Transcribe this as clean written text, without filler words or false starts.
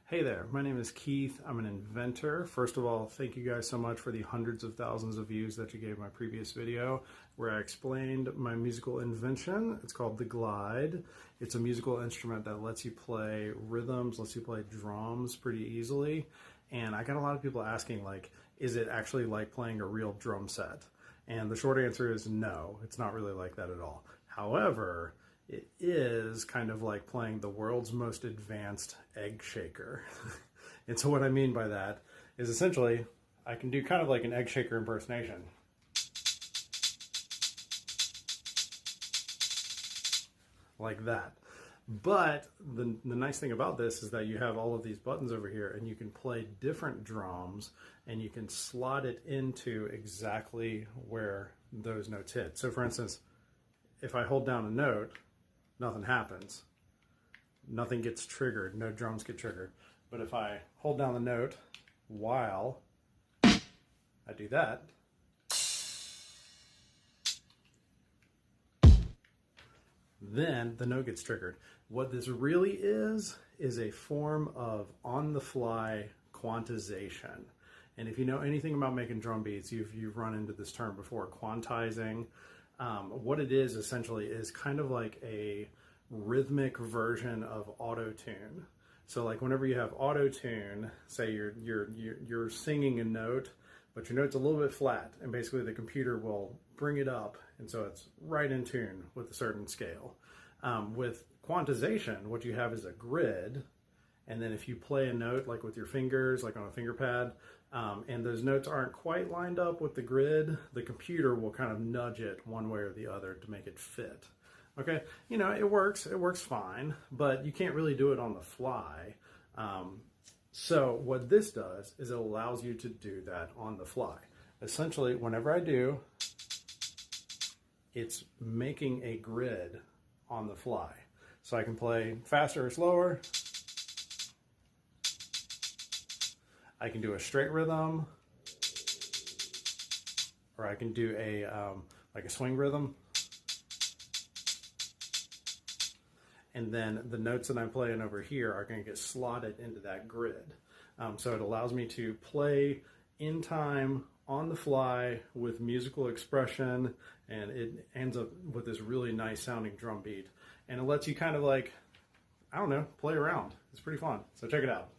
Hey there, my name is Keith. I'm an inventor. First of all, thank you guys so much for the hundreds of thousands of views that you gave my previous video where I explained my musical invention. It's called the Glide. It's a musical instrument that lets you play rhythms, lets you play drums pretty easily. And I got a lot of people asking, like, is it actually like playing a real drum set? And the short answer is no, it's not really like that at all. However, it is kind of like playing the world's most advanced egg shaker. And so what I mean by that is essentially I can do kind of like an egg shaker impersonation. Like that. But the nice thing about this is that you have all of these buttons over here and you can play different drums and you can slot it into exactly where those notes hit. So for instance, if I hold down a note, nothing happens. Nothing gets triggered. No drums get triggered. But if I hold down the note while I do that, then the note gets triggered. What this really is a form of on-the-fly quantization. And if you know anything about making drum beats, you've run into this term before, quantizing. What it is essentially is kind of like a rhythmic version of auto-tune. So like whenever you have auto-tune, say you're singing a note, but your note's a little bit flat, and basically the computer will bring it up, and so it's right in tune with a certain scale. With quantization, what you have is a grid, and then if you play a note like with your fingers, like on a finger pad, and those notes aren't quite lined up with the grid, the computer will kind of nudge it one way or the other to make it fit. Okay, you know, it works fine, but you can't really do it on the fly. So what this does is it allows you to do that on the fly. Essentially, whenever I do, it's making a grid on the fly. So I can play faster or slower. I can do a straight rhythm, or I can do a like a swing rhythm. And then the notes that I'm playing over here are going to get slotted into that grid. So it allows me to play in time, on the fly, with musical expression, and it ends up with this really nice sounding drum beat. And it lets you kind of like, I don't know, play around. It's pretty fun. So check it out.